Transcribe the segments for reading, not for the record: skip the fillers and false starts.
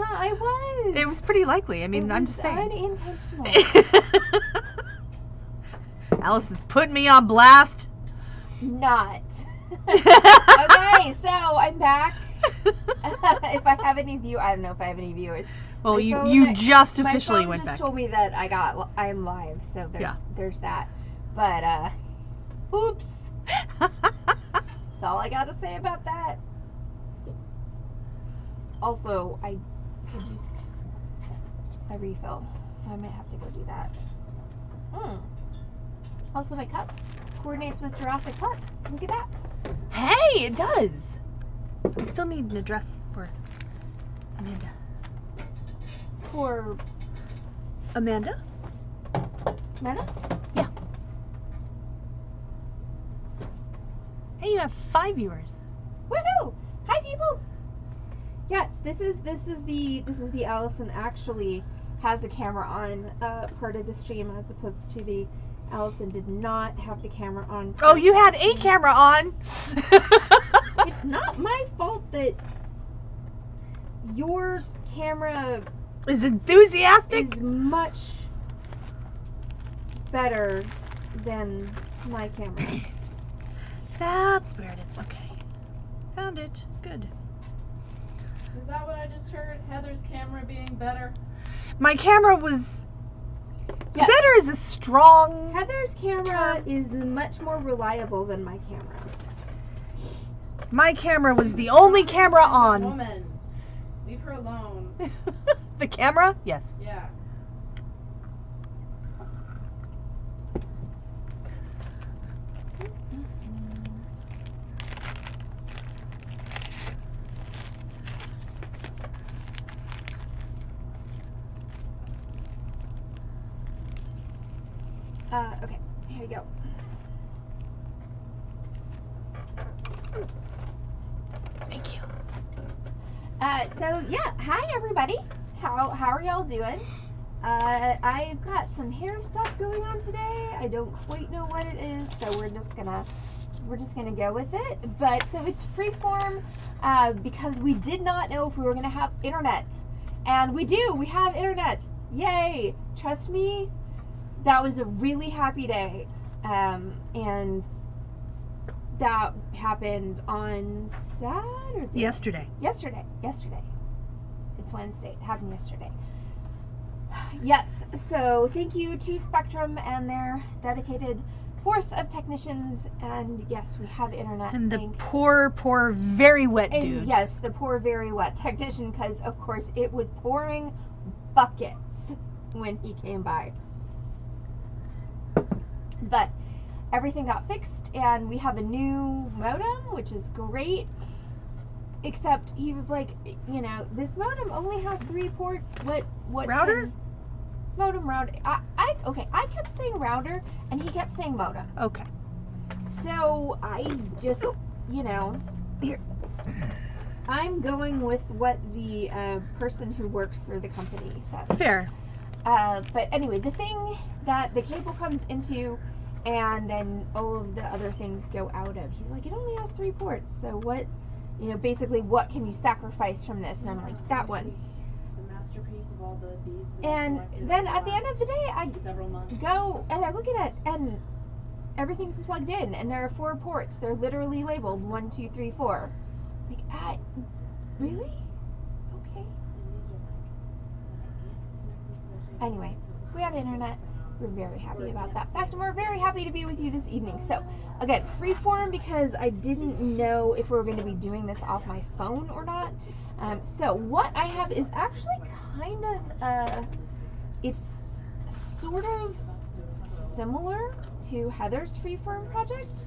I was. It was pretty likely. I mean, I'm just saying. Unintentional. Alice is putting me on blast. Not. Okay, so I'm back. If I have any I don't know if I have any viewers. Well, you just officially went back. My phone just told me that I'm live, so there's that. But oops. That's all I got to say about that. Also, I could use a refill, so I might have to go do that. Also, my cup coordinates with Jurassic Park. Look at that. Hey, it does. We still need an address for Amanda. For Amanda? Amanda? Yeah. Hey, you have 5 viewers. Woohoo! Hi, people. Yes, this is the Allison actually has the camera on part of the stream, as opposed to the Allison did not have the camera on. Oh, you had a camera on. It's not my fault that your camera is enthusiastic. Is much better than my camera. That's where it is. Okay. Found it. Good. Is that what I just heard? Heather's camera being better? My camera was... Yeah. Better is a strong... Heather's camera is much more reliable than my camera. My camera was the only camera on. Woman. Leave her alone. The camera? Yes. Yeah. Okay, here you go. Thank you. So yeah, hi everybody. How are y'all doing? I've got some hair stuff going on today. I don't quite know what it is, so we're just gonna go with it. But so it's Freeform because we did not know if we were gonna have internet, and we do. We have internet. Yay! Trust me. That was a really happy day, and that happened on Saturday. Yesterday. It's Wednesday. It happened yesterday. Yes, so thank you to Spectrum and their dedicated force of technicians, and yes, we have internet. And the poor, very wet dude. Yes, the poor, very wet technician, because of course it was pouring buckets when he came by. But everything got fixed, and we have a new modem, which is great. Except he was like, you know, this modem only has 3 ports. What router? Modem router. I kept saying router, and he kept saying modem. Okay. So I just, you know, here. I'm going with what the person who works for the company says. Fair. But anyway, the thing that the cable comes into, and then all of the other things go out of. He's like, it only has 3 ports, so what, you know, basically what can you sacrifice from this? And I'm like, that one. The masterpiece of all the beads. And then at the end of the day, I several months. go and I look at it, and everything's plugged in, and there are 4 ports. They're literally labeled 1, 2, 3, 4. Like, really? Okay. Anyway, we have internet. We're very happy about that fact, and we're very happy to be with you this evening. So, again, Freeform, because I didn't know if we were going to be doing this off my phone or not. So what I have is actually kind of, it's sort of similar to Heather's Freeform project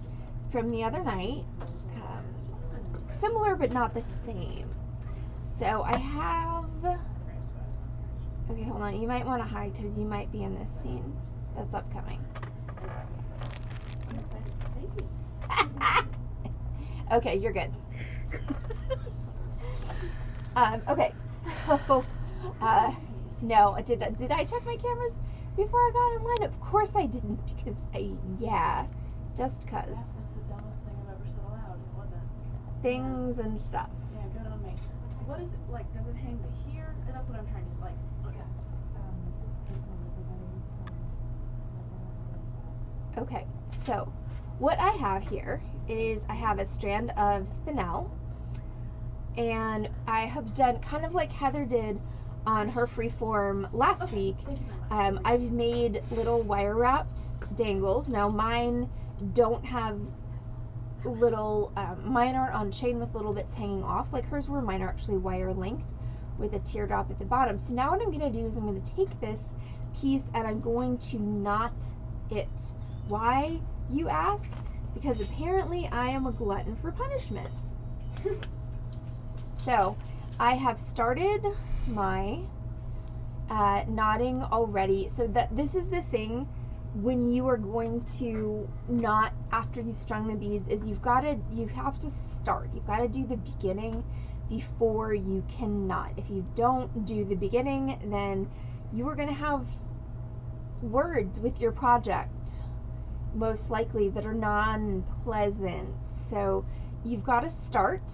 from the other night. Similar, but not the same. So I have... Okay, hold on. You might want to hide because you might be in this scene that's upcoming. Okay, you're good. Okay, so no, did I check my cameras before I got online? Of course I didn't, because just cause. That was the dumbest thing I've ever said aloud, wasn't it? Things and stuff. Yeah, good on me. What is it like? Does it hang to here Okay, so what I have here is I have a strand of spinel, and I have done kind of like Heather did on her Freeform last week. Thank you very much. I've made little wire wrapped dangles. Now mine don't have little, mine aren't on chain with little bits hanging off like hers were. Mine are actually wire linked with a teardrop at the bottom. So now what I'm going to do is I'm going to take this piece and I'm going to knot it. Why, you ask? Because apparently I am a glutton for punishment. So I have started my knotting already. So that this is the thing when you are going to knot after you've strung the beads, is you have to start. You've got to do the beginning before you can knot. If you don't do the beginning, then you are going to have words with your project, most likely, that are non-pleasant. So you've got to start,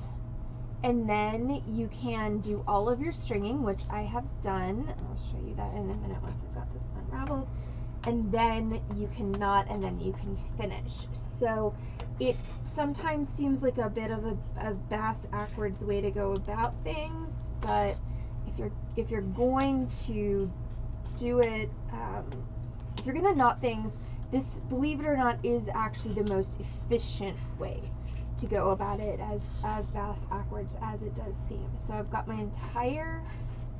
and then you can do all of your stringing, which I have done. I'll show you that in a minute once I've got this unraveled. And then you can knot, and then you can finish. So it sometimes seems like a bit of a bass-ackwards way to go about things, but if you're going to do it, if you're gonna knot things, this, believe it or not, is actually the most efficient way to go about it, as bass-ackwards as it does seem. So I've got my entire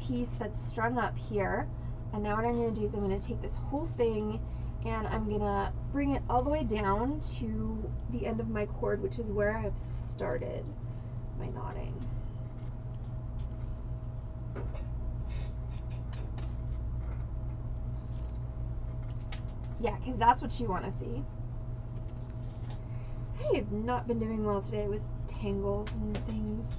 piece that's strung up here. And now what I'm going to do is I'm going to take this whole thing and I'm going to bring it all the way down to the end of my cord, which is where I've started my knotting. Yeah, because that's what you want to see. I have not been doing well today with tangles and things.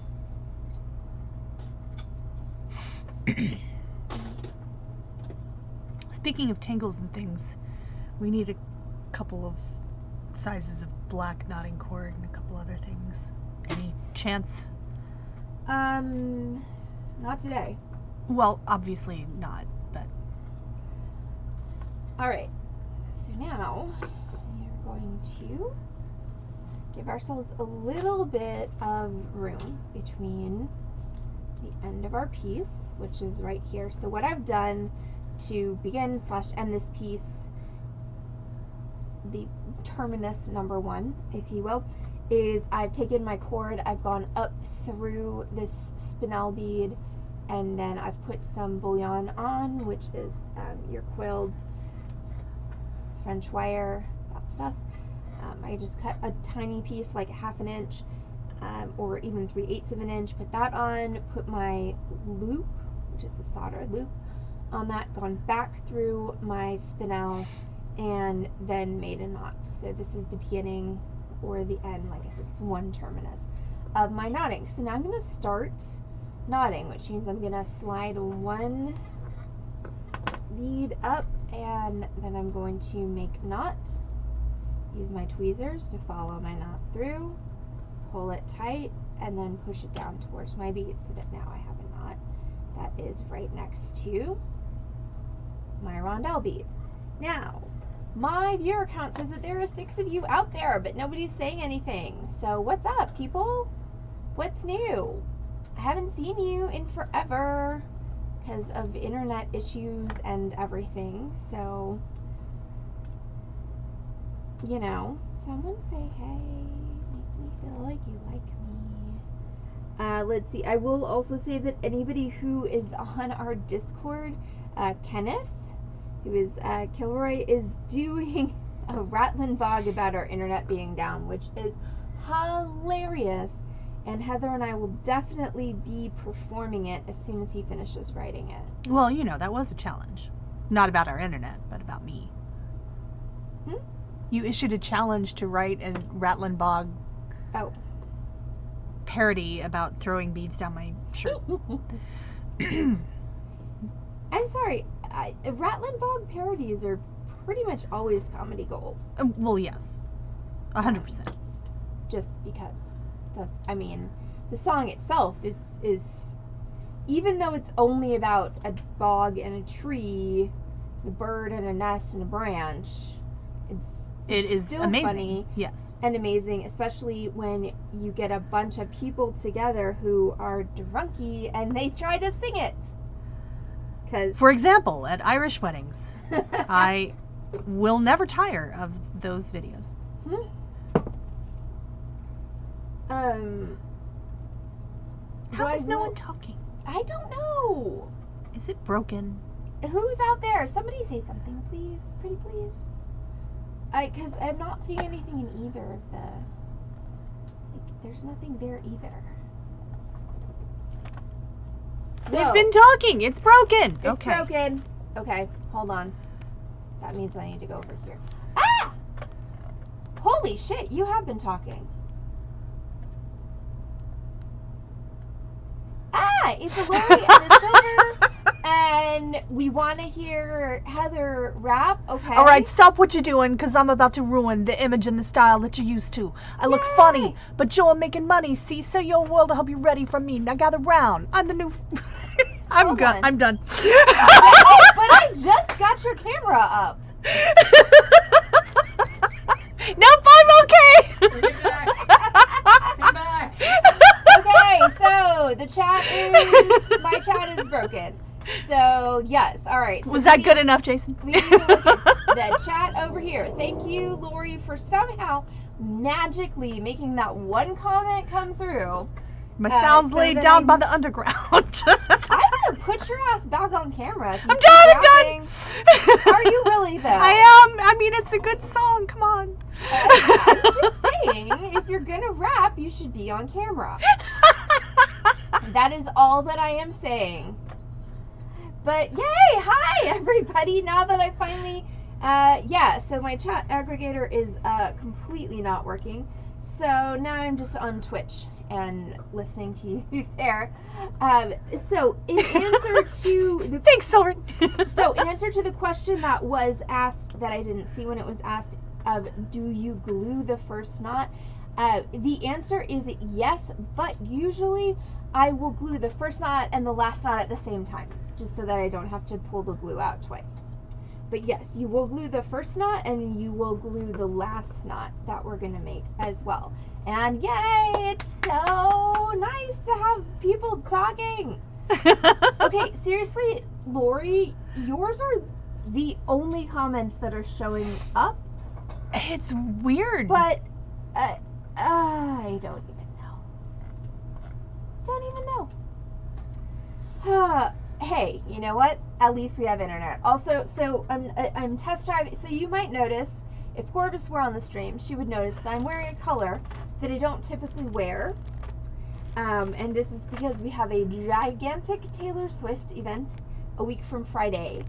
Speaking of tangles and things, we need a couple of sizes of black knotting cord and a couple other things. Any chance? Not today. Well, obviously not, but... Alright, so now we're going to give ourselves a little bit of room between the end of our piece, which is right here. So what I've done to begin / end this piece, the terminus number 1, if you will, is I've taken my cord, I've gone up through this spinel bead, and then I've put some bullion on, which is your coiled French wire, that stuff. I just cut a tiny piece, like 1/2 inch, or even 3/8 of an inch, put that on, put my loop, which is a solder loop, on that, gone back through my spinel, and then made a knot. So this is the beginning or the end. Like I said, it's one terminus of my knotting. So now I'm going to start knotting, which means I'm going to slide one bead up, and then I'm going to make a knot. Use my tweezers to follow my knot through, pull it tight, and then push it down towards my bead so that now I have a knot that is right next to my rondelle bead. Now, my viewer count says that there are 6 of you out there, but nobody's saying anything. So what's up, people? What's new? I haven't seen you in forever because of internet issues and everything. So, you know, someone say hey, make me feel like you like me. Let's see, I will also say that anybody who is on our Discord, Kenneth, who is Kilroy, is doing a Ratlin Bog about our internet being down, which is hilarious, and Heather and I will definitely be performing it as soon as he finishes writing it. Well, you know, that was a challenge. Not about our internet, but about me. You issued a challenge to write a Ratlin Bog parody about throwing beads down my shirt. I'm sorry, Ratlin Bog parodies are pretty much always comedy gold. Well, yes. 100%. Just because. I mean, the song itself is, even though it's only about a bog and a tree, a bird and a nest and a branch, It is still amazing. funny Yes. and amazing, especially when you get a bunch of people together who are drunky and they try to sing it. For example, at Irish weddings, I will never tire of those videos. How is no one talking? I don't know. Is it broken? Who's out there? Somebody say something, please. Pretty please. Because I'm not seeing anything in either of the... Like, there's nothing there either. They've Whoa. been talking. It's broken. It's broken. Okay, hold on. That means I need to go over here. Ah! Holy shit, you have been talking. Ah, it's a Lori and a Silver, and we want to hear Heather rap, okay? All right, stop what you're doing, because I'm about to ruin the image and the style that you're used to. I look funny, but you're making money, see? So your world, I hope you're ready for me. Now gather round. I'm the new... I'm done. I'm done. But I just got your camera up. Nope, I'm okay. Get back. Come back. Okay, so the chat is... My chat is broken. So, yes, all right. So Was that good enough, Jason? We need to look at the chat over here. Thank you, Lori, for somehow magically making that one comment come through. My sound's laid down by the underground. I'm gonna put your ass back on camera. If you I'm keep done, rapping. Are you really, though? I am. I mean, it's a good song. Come on. I'm just saying, if you're gonna rap, you should be on camera. That is all that I am saying. But yay! Hi, everybody! Now that I finally, so my chat aggregator is completely not working. So now I'm just on Twitch and listening to you there. So in answer to the Thanks, Silver. so in answer to the question that was asked that I didn't see when it was asked of do you glue the first knot? The answer is yes, but usually I will glue the first knot and the last knot at the same time, just so that I don't have to pull the glue out twice. But yes, you will glue the first knot and you will glue the last knot that we're gonna make as well. And yay, it's so nice to have people talking. Okay, seriously, Lori, yours are the only comments that are showing up. It's weird. But I don't even know. Don't even know. Hey, you know what? At least we have internet. Also, so I'm test driving. So you might notice, if Corvus were on the stream, she would notice that I'm wearing a color that I don't typically wear. And this is because we have a gigantic Taylor Swift event a week from Friday,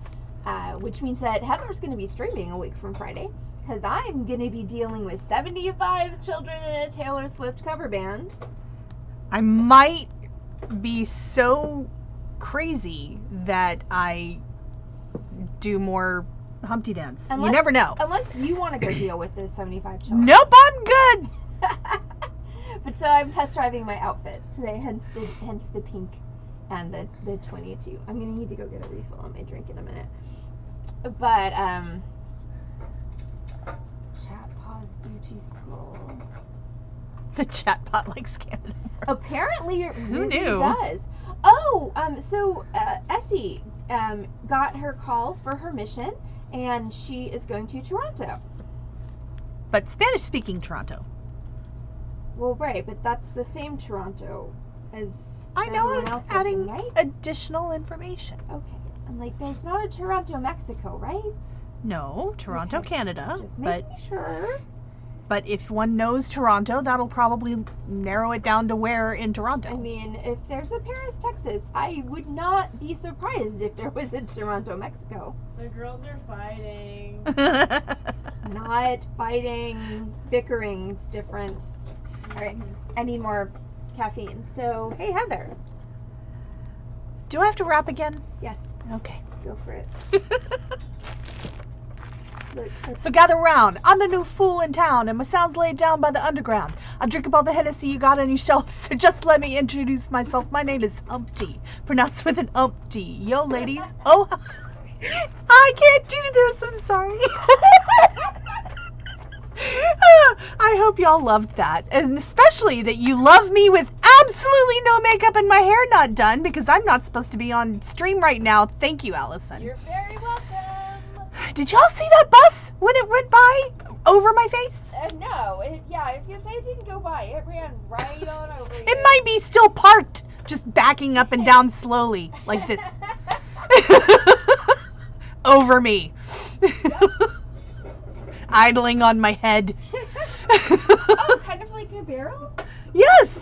which means that Heather's going to be streaming a week from Friday, because I'm going to be dealing with 75 children in a Taylor Swift cover band. I might be so crazy that I do more Humpty Dance. You never know. Unless you want to go deal with the 75 children. Nope, I'm good. But so I'm test driving my outfit today, hence the pink and the 22. I'm gonna need to go get a refill on my drink in a minute. But chat pause due to scroll. The chatbot likes Canada. Apparently it Who really knew? does. Oh, so Essie got her call for her mission, and she is going to Toronto. But Spanish-speaking Toronto. Well, right, but that's the same Toronto as I know, everyone it's else adding lives in, right? additional information. Okay. I'm like, there's not a Toronto, Mexico, right? No, Toronto, Okay. Canada. Just But making sure. But if one knows Toronto, that'll probably narrow it down to where in Toronto. I mean, if there's a Paris, Texas, I would not be surprised if there was a Toronto, Mexico. The girls are fighting. Not fighting, bickering, it's different. Alright, I need more caffeine. So, hey Heather. Do I have to rap again? Yes, Okay. go for it. Look, So gather round. I'm the new fool in town, and my sound's laid down by the underground. I drink up all the Hennessy you got on your shelves, so just let me introduce myself. My name is Humpty, pronounced with an umpty. Yo, ladies. Oh, I can't do this. I'm sorry. I hope y'all loved that. And especially that you love me with absolutely no makeup and my hair not done, because I'm not supposed to be on stream right now. Thank you, Allison. You're very welcome. Did y'all see that bus when it went by over my face? No, I was gonna say it didn't go by. It ran right on over you. It might be still parked, just backing up and down slowly, like this. Over me. Idling on my head. Oh, kind of like a barrel? Yes.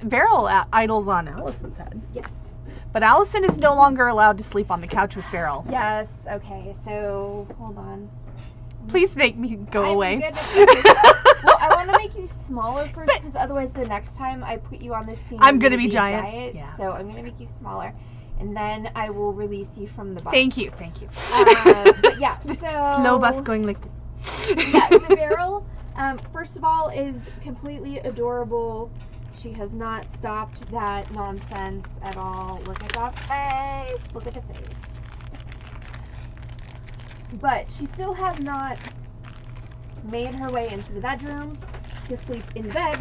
Beryl idles on Allison's head. Yes. But Allison is no longer allowed to sleep on the couch with Beryl. Yes, okay, so hold on. Please make me go away. Well, I want to make you smaller first, because otherwise the next time I put you on this scene, I'm going to be giant. Yeah. So I'm going to make you smaller, and then I will release you from the bus. Thank you. But yeah, so... Slow bus going like this. Yeah, so Beryl, first of all, is completely adorable. She has not stopped that nonsense at all. Look at that face. Look at the face. But she still has not made her way into the bedroom to sleep in bed,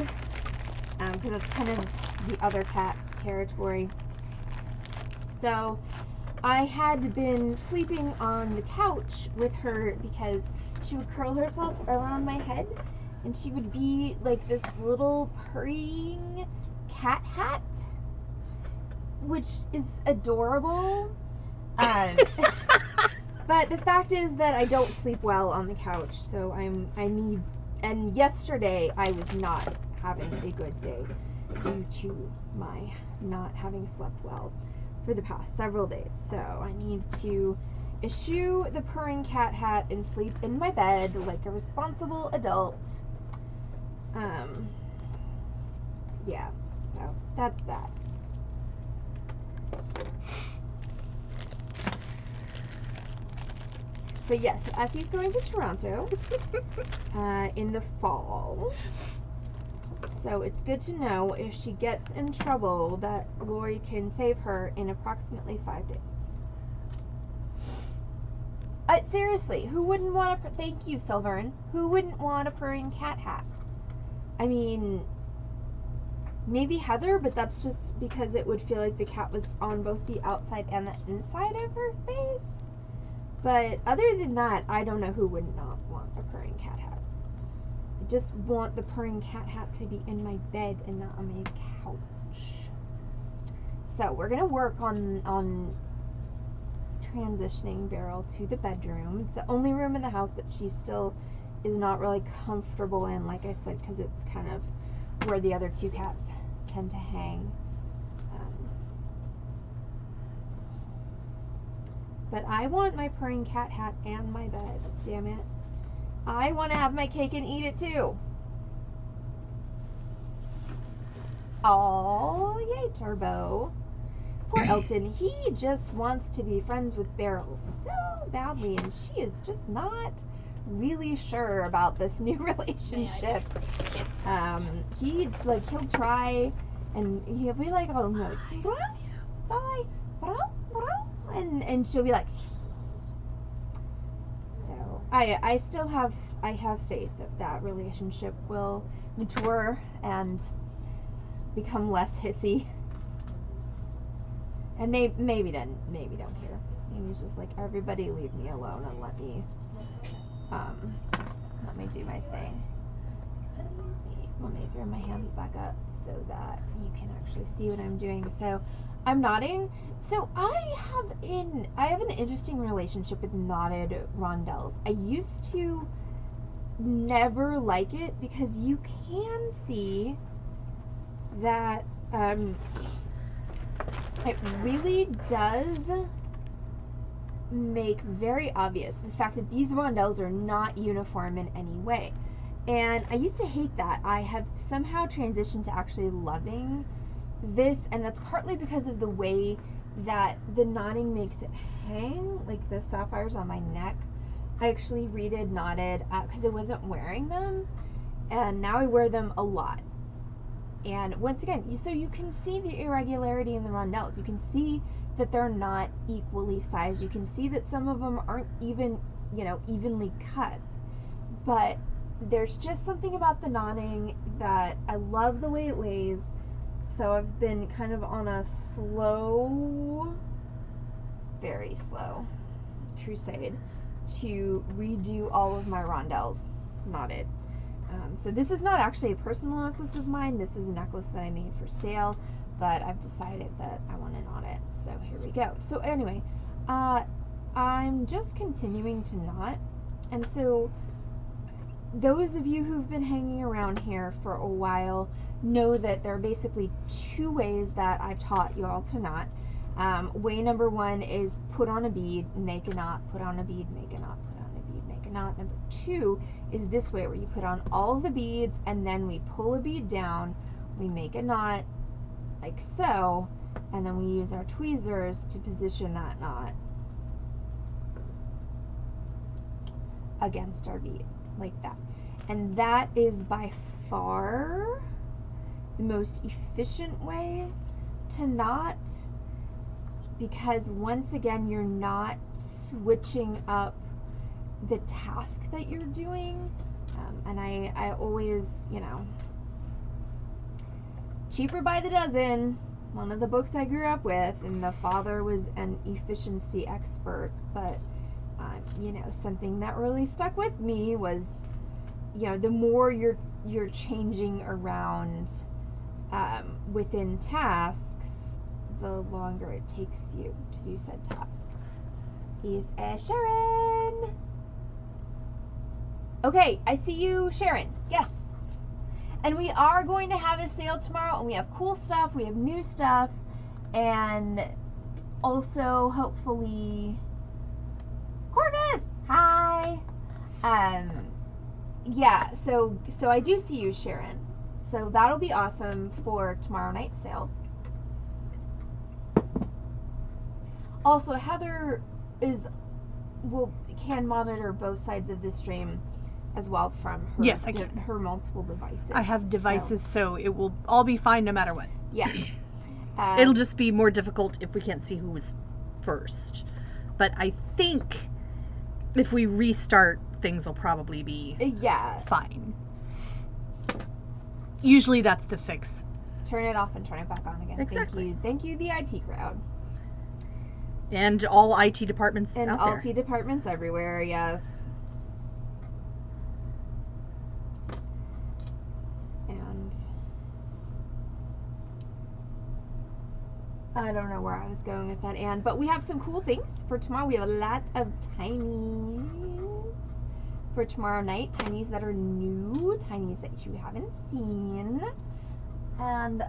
because that's kind of the other cat's territory. So I had been sleeping on the couch with her because she would curl herself around my head, and she would be like this little purring cat hat, which is adorable. But the fact is that I don't sleep well on the couch, so and yesterday I was not having a good day due to my not having slept well for the past several days. So I need to eschew the purring cat hat and sleep in my bed like a responsible adult. Yeah, so that's that. But yes, as he's going to Toronto in the fall, so it's good to know if she gets in trouble that Lori can save her in approximately 5 days. Seriously, who wouldn't want a... Thank you, Silvern. Who wouldn't want a purring cat hat? I mean, maybe Heather, but that's just because it would feel like the cat was on both the outside and the inside of her face. But other than that, I don't know who would not want a purring cat hat. I just want the purring cat hat to be in my bed and not on my couch. So we're going to work on transitioning Beryl to the bedroom. It's the only room in the house that she still is not really comfortable in, like I said, because it's kind of where the other two cats tend to hang. But I want my purring cat hat and my bed. Damn it. I want to have my cake and eat it too. Oh, yay, Turbo. Poor Elton. He just wants to be friends with Beryl so badly, and she is just not really sure about this new relationship. He'll try, and he'll be like, oh, no, bye, and she'll be like, so I still have faith that relationship will mature and become less hissy, and maybe don't care. Maybe it's just like, everybody leave me alone and let me do my thing. Let me throw my hands back up so that you can actually see what I'm doing. So I'm knotting. So I have an interesting relationship with knotted rondelles. I used to never like it because you can see that it really does make very obvious the fact that these rondelles are not uniform in any way. And I used to hate that. I have somehow transitioned to actually loving this, and that's partly because of the way that the knotting makes it hang, like the sapphires on my neck. I actually redid knotted because I wasn't wearing them, and now I wear them a lot. And once again, so you can see the irregularity in the rondelles. You can see that they're not equally sized. You can see that some of them aren't even, evenly cut. But there's just something about the knotting that I love the way it lays. So I've been kind of on a slow, very slow crusade to redo all of my rondelles knotted. So this is not actually a personal necklace of mine. This is a necklace that I made for sale, but I've decided that I want to knot it. So here we go. So anyway, I'm just continuing to knot. And so those of you who've been hanging around here for a while know that there are basically two ways that I've taught you all to knot. Way number one is put on a bead, make a knot, put on a bead, make a knot, put on a bead, make a knot. Number two is this way, where you put on all the beads and then we pull a bead down, we make a knot like so, and then we use our tweezers to position that knot against our bead, like that. And that is by far the most efficient way to knot, because once again, you're not switching up the task that you're doing. And I always, you know, cheaper by the dozen, one of the books I grew up with, and the father was an efficiency expert, but you know, something that really stuck with me was, you know, the more you're changing around within tasks, the longer it takes you to do said task. Is Sharon? Okay, I see you, Sharon. Yes. And we are going to have a sale tomorrow, and we have cool stuff, we have new stuff, and also hopefully Corvus. Hi. Yeah, so I do see you, Sharon. So that'll be awesome for tomorrow night's sale. Also, Heather can monitor both sides of the stream as well from her, yes, I can. Her multiple devices. I have devices, so it will all be fine no matter what. Yeah. It'll just be more difficult if we can't see who was first. But I think if we restart, things will probably be fine. Usually that's the fix. Turn it off and turn it back on again. Exactly. Thank you, the IT crowd. And all IT departments and out all there. IT departments everywhere, yes. And I don't know where I was going with that, Anne, but we have some cool things for tomorrow. We have a lot of tinies for tomorrow night. Tinies that are new, tinies that you haven't seen. And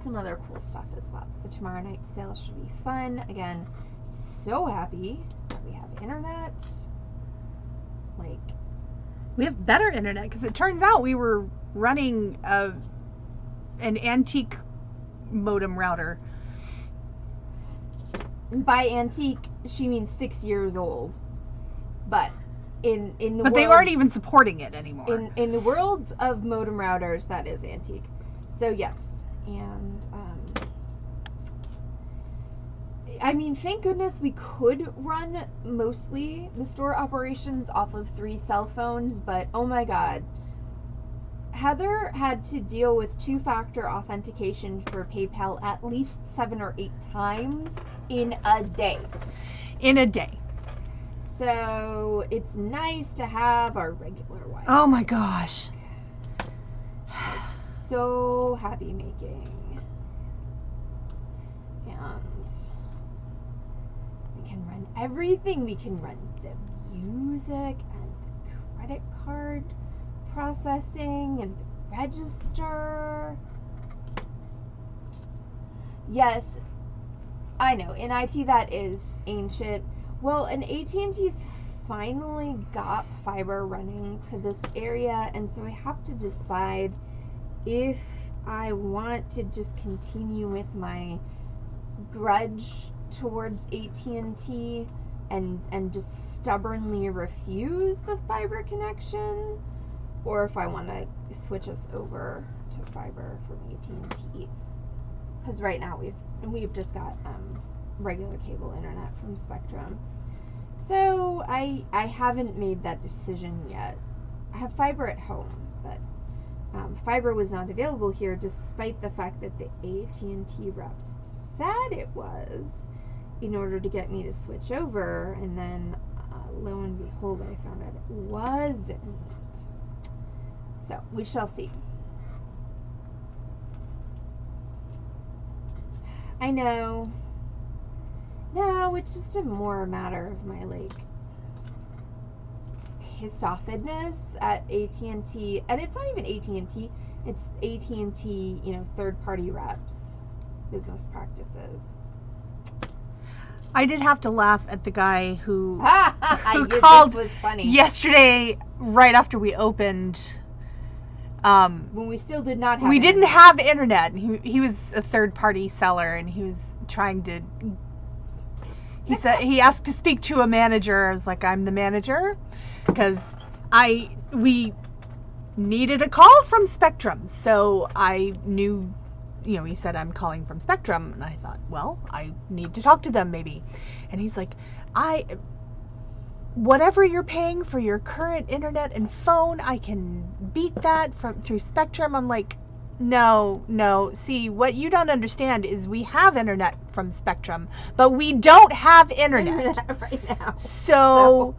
some other cool stuff as well. So tomorrow night's sale should be fun. Again, so happy that we have internet. Like, we have better internet because it turns out we were running an antique modem router. By antique, she means 6 years old. But in the world, they aren't even supporting it anymore. In the world of modem routers, that is antique. So yes. And I mean, thank goodness we could run mostly the store operations off of 3 cell phones, but oh my god, Heather had to deal with 2-factor authentication for PayPal at least 7 or 8 times in a day. So it's nice to have our regular Wi-Fi. Oh my gosh. So happy making. And we can run everything. We can run the music and the credit card processing and the register. Yes, I know, in IT that is ancient. Well, and AT&T's finally got fiber running to this area, and so I have to decide if I want to just continue with my grudge towards AT&T and just stubbornly refuse the fiber connection, or if I want to switch us over to fiber from AT&T. Because right now we've just got regular cable internet from Spectrum. So I haven't made that decision yet. I have fiber at home, but fiber was not available here, despite the fact that the AT&T reps said it was, in order to get me to switch over, and then lo and behold, I found out it wasn't. So we shall see. I know. No, it's just a more matter of my pissed offedness at AT&T, and it's not even AT&T. It's AT&T, third-party reps, business practices. I did have to laugh at the guy who called was funny. Yesterday, right after we opened. When we still did not have. We didn't have internet. He was a third-party seller, and he was trying to. He said he asked to speak to a manager. I was like, I'm the manager, because we needed a call from Spectrum, so I knew. He said, I'm calling from Spectrum, and I thought, well, I need to talk to them maybe. And he's like, whatever you're paying for your current internet and phone, I can beat that through Spectrum. I'm like, no. See, what you don't understand is we have internet from Spectrum, but we don't have internet right now. So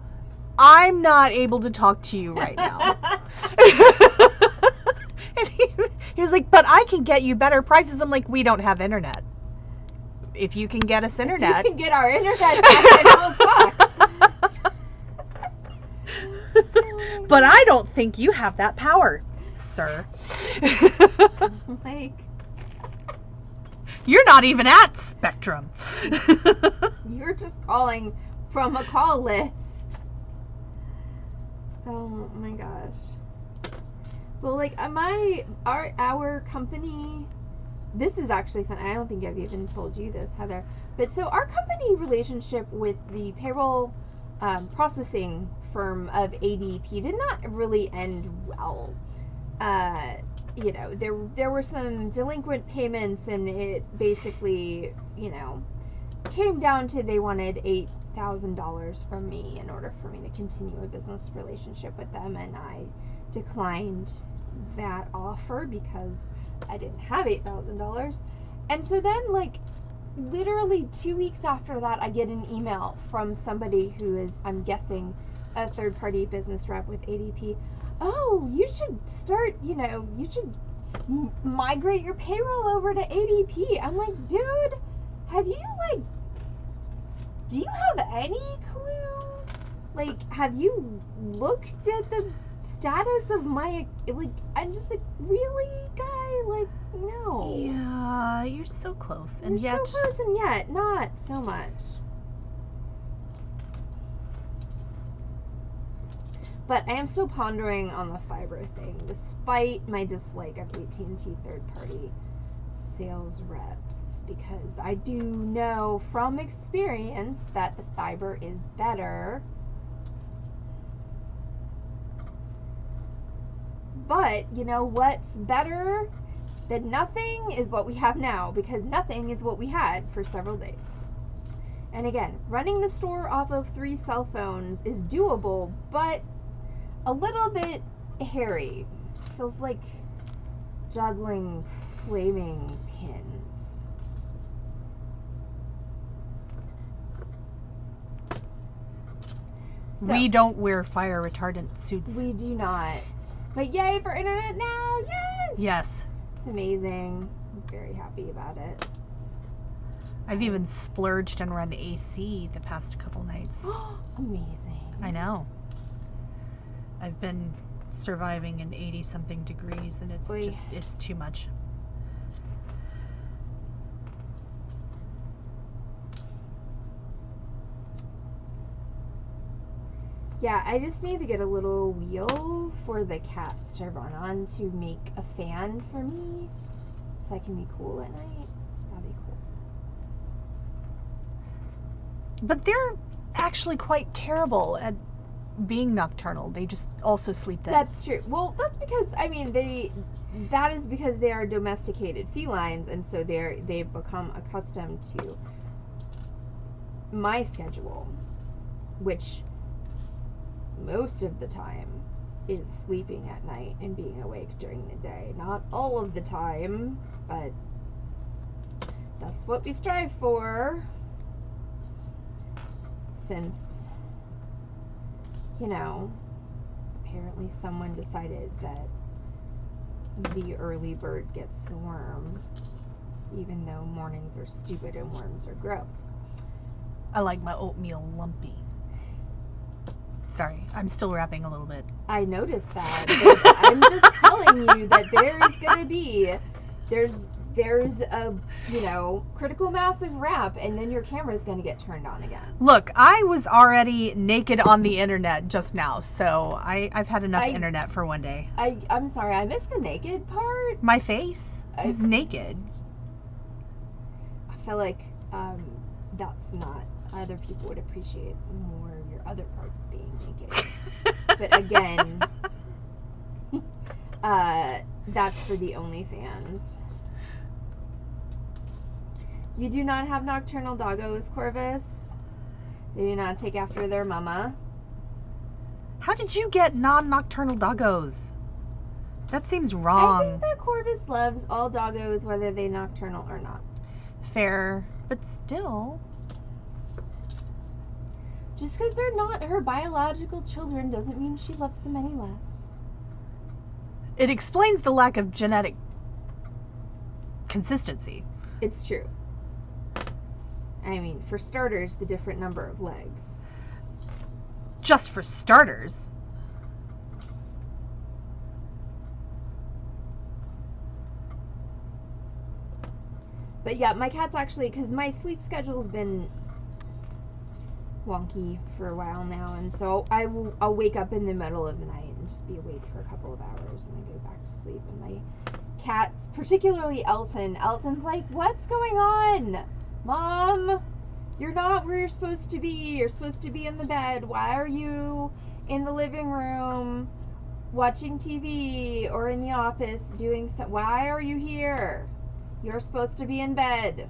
I'm not able to talk to you right now. And he was like, but I can get you better prices. I'm like, we don't have internet. If you can get us internet. If you can get our internet back, then we'll talk. But I don't think you have that power, sir. You're not even at Spectrum. You're just calling from a call list. Oh my gosh. Well, our company, this is actually fun. I don't think I've even told you this, Heather. But so our company relationship with the payroll processing firm of ADP did not really end well. There were some delinquent payments, and it basically, came down to they wanted $8,000 from me in order for me to continue a business relationship with them, and I declined that offer because I didn't have $8,000. And so then, literally 2 weeks after that, I get an email from somebody who is, I'm guessing, a third-party business rep with ADP. Oh, you should start, you should migrate your payroll over to ADP. I'm like, dude, do you have any clue? Have you looked at the status of my, I'm just like, really, guy? No. Yeah, you're so close, and you're so close, and yet not so much. But I am still pondering on the fiber thing, despite my dislike of AT&T third-party sales reps, because I do know from experience that the fiber is better. But, what's better than nothing is what we have now, because nothing is what we had for several days. And again, running the store off of 3 cell phones is doable, but a little bit hairy. Feels like juggling flaming pins. So, we don't wear fire retardant suits. We do not. But yay for internet now! Yes! Yes. It's amazing. I'm very happy about it. I've even splurged and run AC the past couple nights. Amazing. I know. I've been surviving in 80-something degrees, and it's too much. Yeah, I just need to get a little wheel for the cats to run on to make a fan for me, so I can be cool at night. That'd be cool. But they're actually quite terrible at being nocturnal. They just also sleep then. That's true. Well, that's because, that is because they are domesticated felines, and so they've become accustomed to my schedule. which most of the time is sleeping at night and being awake during the day. Not all of the time, but that's what we strive for. Since, you know, apparently someone decided that the early bird gets the worm, even though mornings are stupid and worms are gross. I like my oatmeal lumpy. Sorry, I'm still rapping a little bit. I noticed that. But I'm just telling you that there's a, you know, critical mass of rap, and then your camera's going to get turned on again. Look, I was already naked on the internet just now, so I've had enough internet for one day. I'm sorry, I missed the naked part. My face is naked. I feel like that's not, other people would appreciate more your other parts being naked. But again, that's for the OnlyFans. You do not have nocturnal doggos, Corvus. They do not take after their mama. How did you get non-nocturnal doggos? That seems wrong. I think that Corvus loves all doggos, whether they nocturnal or not. Fair, but still. Just because they're not her biological children doesn't mean she loves them any less. It explains the lack of genetic consistency. It's true. I mean, for starters, the different number of legs. Just for starters. But yeah, my cat's actually, because my sleep schedule's been wonky for a while now, and so I'll wake up in the middle of the night and just be awake for a couple of hours and then go back to sleep. And my cats, particularly Elton's like, what's going on? Mom, you're not where you're supposed to be. You're supposed to be in the bed. Why are you in the living room watching TV or in the office doing something? Why are you here? You're supposed to be in bed.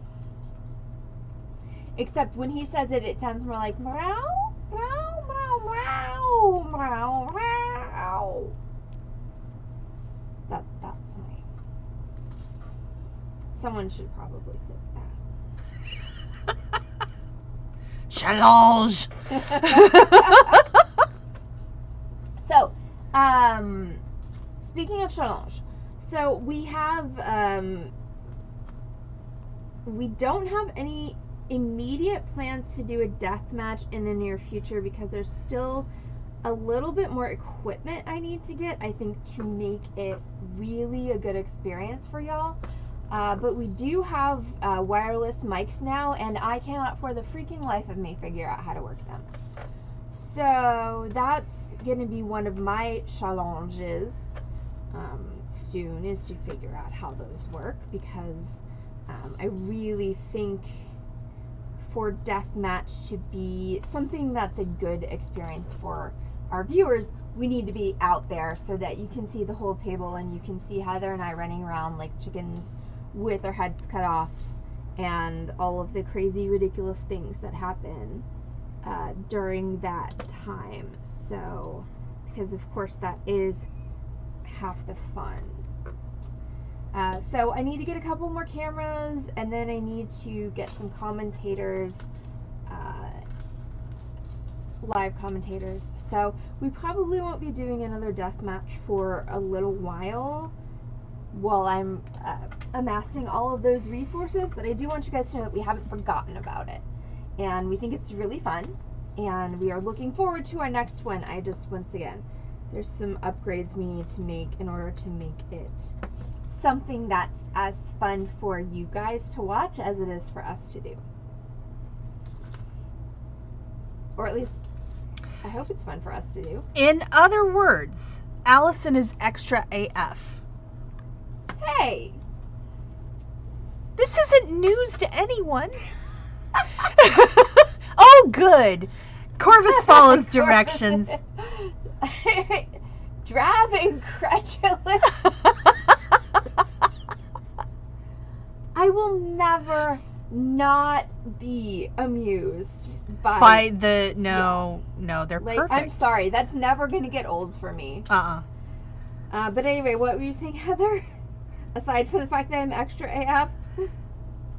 Except when he says it, it sounds more like meow, meow, meow, meow, meow, meow. That's my... Someone should probably clip that. Challenge. So, speaking of challenge, so we have, we don't have any immediate plans to do a death match in the near future because there's still a little bit more equipment I need to get, I think, to make it really a good experience for y'all. But we do have wireless mics now, and I cannot for the freaking life of me figure out how to work them. So that's going to be one of my challenges soon, is to figure out how those work, because I really think for deathmatch to be something that's a good experience for our viewers, we need to be out there so that you can see the whole table and you can see Heather and I running around like chickens with our heads cut off and all of the crazy, ridiculous things that happen during that time. So, because of course that is half the fun. So I need to get a couple more cameras, and then I need to get some commentators, live commentators. So we probably won't be doing another death match for a little while I'm amassing all of those resources, but I do want you guys to know that we haven't forgotten about it, and we think it's really fun, and we are looking forward to our next one. I just, once again, there's some upgrades we need to make in order to make it something that's as fun for you guys to watch as it is for us to do. Or at least, I hope it's fun for us to do. In other words, Allison is extra AF. Hey! This isn't news to anyone. Oh, good. Corvus follows directions. Drab and credulous. I will never not be amused By the no, they're like, perfect. I'm sorry, that's never gonna get old for me. But anyway, what were you saying, Heather? Aside from the fact that I'm extra AF?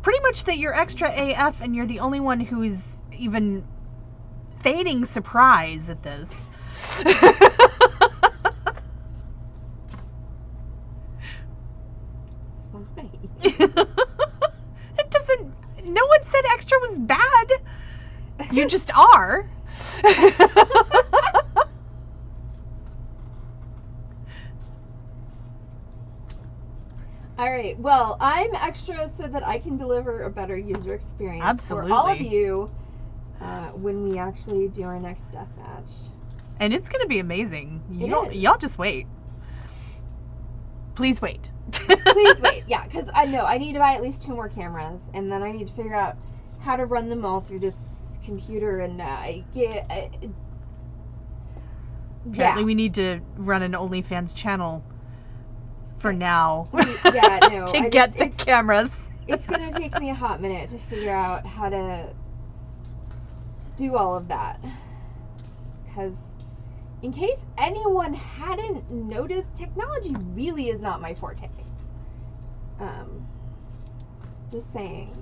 Pretty much that you're extra AF and you're the only one who's even feigning surprise at this. Why? It doesn't. No one said extra was bad. You just are. All right. Well, I'm extra so that I can deliver a better user experience Absolutely. for all of you when we actually do our next death match. And it's going to be amazing. It is. Y'all just wait. Please wait. Please wait. Yeah, because I know I need to buy at least 2 more cameras, and then I need to figure out how to run them all through this computer. And Apparently we need to run an OnlyFans channel for now. Yeah, no. To get the cameras. It's going to take me a hot minute to figure out how to do all of that. Because in case anyone hadn't noticed, technology really is not my forte. Just saying.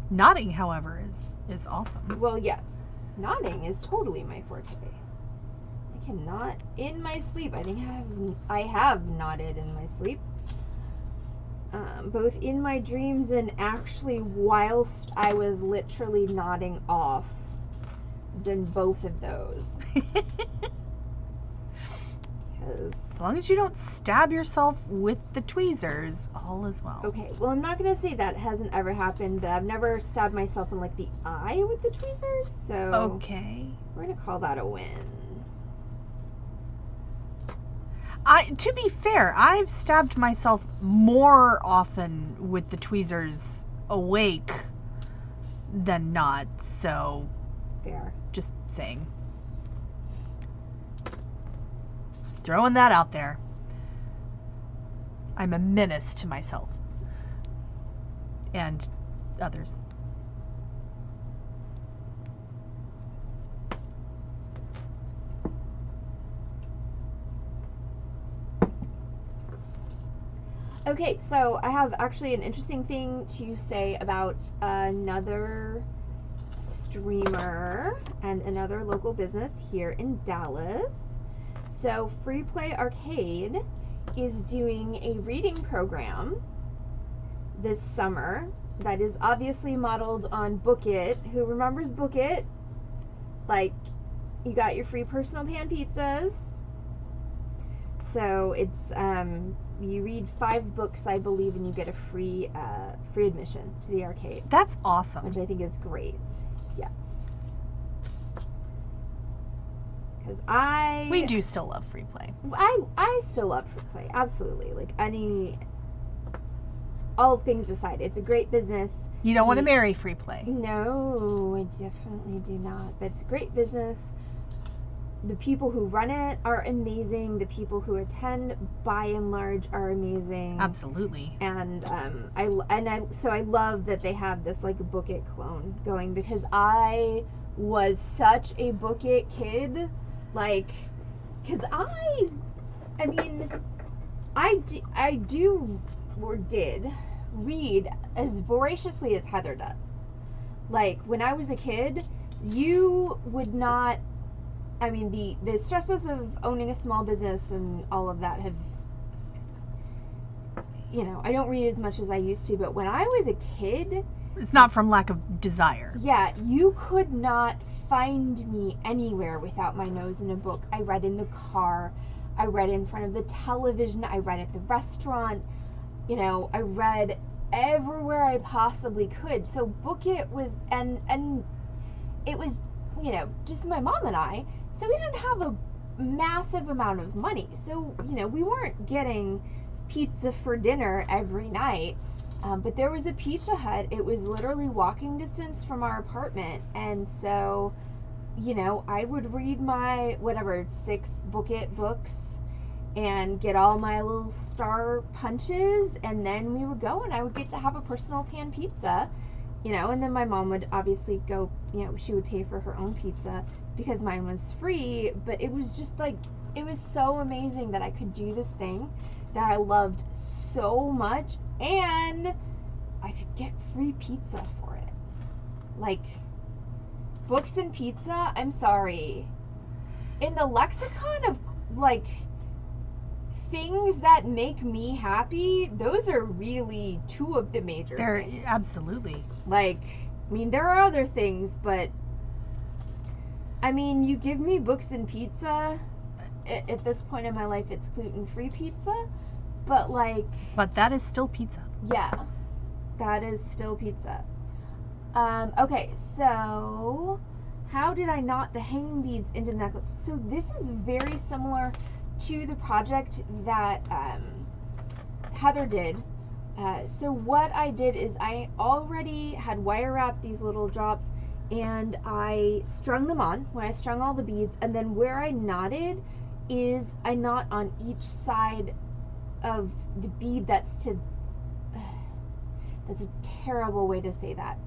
Nodding, however, is awesome. Well, yes. Nodding is totally my forte. I cannot in my sleep. I think I have nodded in my sleep. Both in my dreams and actually whilst I was literally nodding off. Done both of those. As long as you don't stab yourself with the tweezers, all is well. Okay, well, I'm not going to say that hasn't ever happened. I've never stabbed myself in, like, the eye with the tweezers, so... Okay. We're going to call that a win. To be fair, I've stabbed myself more often with the tweezers awake than not, so... Fair. Just saying. Throwing that out there. I'm a menace to myself. And others. Okay, so I have actually an interesting thing to say about another streamer and another local business here in Dallas. So Free Play Arcade is doing a reading program this summer that is obviously modeled on Book It. Who remembers Book It? Like, you got your free personal pan pizzas. So it's you read 5 books, I believe, and you get a free admission to the arcade. That's awesome. Which I think is great. Yes. Because we do still love Free Play. I still love Free Play, absolutely. Like, all things aside, it's a great business. You don't want to marry Free Play. No, I definitely do not. But it's a great business. The people who run it are amazing. The people who attend, by and large, are amazing. Absolutely. And so I love that they have this, like, Book It clone going, because I was such a Book It kid. Like, because I mean, I do or did read as voraciously as Heather does. Like, when I was a kid, you would not, I mean, the stresses of owning a small business and all of that have, you know, I don't read as much as I used to, but when I was a kid... It's not from lack of desire. Yeah, you could not find me anywhere without my nose in a book. I read in the car, I read in front of the television, I read at the restaurant, you know, I read everywhere I possibly could. So Book It was, and it was, you know, just my mom and I, so we didn't have a massive amount of money. So, you know, we weren't getting pizza for dinner every night. But there was a Pizza Hut. It was literally walking distance from our apartment. And so, you know, I would read my, 6 Book It books. and get all my little star punches, and then we would go and I would get to have a personal pan pizza, and then my mom would obviously go, she would pay for her own pizza because mine was free, but it was just like, it was so amazing that I could do this thing that I loved so much, and I could get free pizza for it. Like, books and pizza, I'm sorry. In the lexicon of, like, things that make me happy, those are really two of the major things. Absolutely. Like, there are other things, but you give me books and pizza. At this point in my life, it's gluten-free pizza, but that is still pizza. Yeah, that is still pizza. Okay, so how did I knot the hanging beads into the necklace? So this is very similar to the project that Heather did. So what I did is I already had wire wrapped these little drops, and I strung them on when I strung all the beads, and then where I knotted is I knot on each side of the bead that's a terrible way to say that.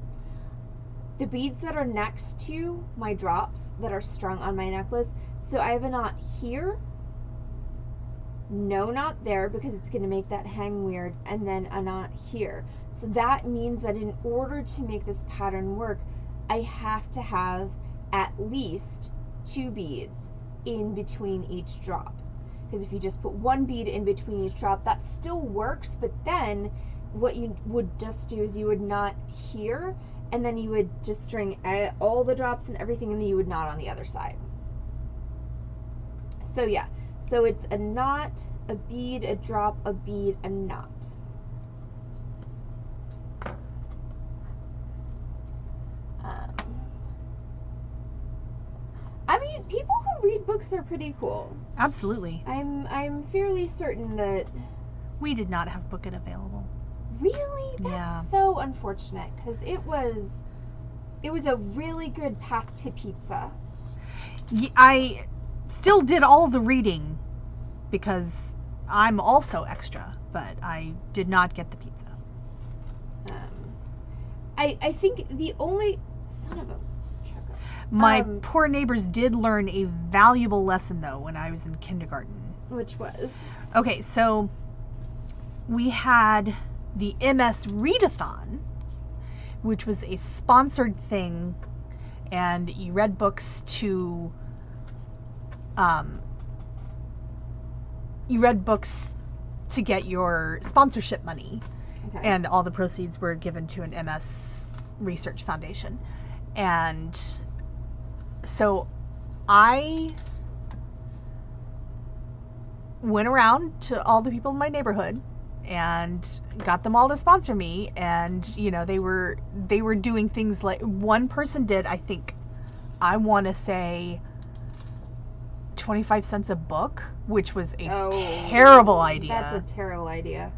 The beads that are next to my drops that are strung on my necklace, so I have a knot here, no knot there because it's going to make that hang weird, and then a knot here. So that means that in order to make this pattern work, I have to have at least 2 beads in between each drop. Because if you just put 1 bead in between each drop, that still works, but then what you would just do is you would knot here, and then you would just string all the drops and everything, and then you would knot on the other side. So yeah, so it's a knot, a bead, a drop, a bead, a knot. People who read books are pretty cool. Absolutely. I'm fairly certain that... We did not have Book It available. Really? That's so unfortunate, because it was a really good path to pizza. I still did all the reading because I'm also extra, but I did not get the pizza. I think the only... Son of a... My poor neighbors did learn a valuable lesson, though, when I was in kindergarten. Which was? Okay, so we had the MS Readathon, which was a sponsored thing, and you read books to get your sponsorship money, okay. And all the proceeds were given to an MS research foundation. And so I went around to all the people in my neighborhood and got them all to sponsor me, and they were doing things like, one person did, I think, I want to say 25 cents a book, which was a terrible idea. That's a terrible idea.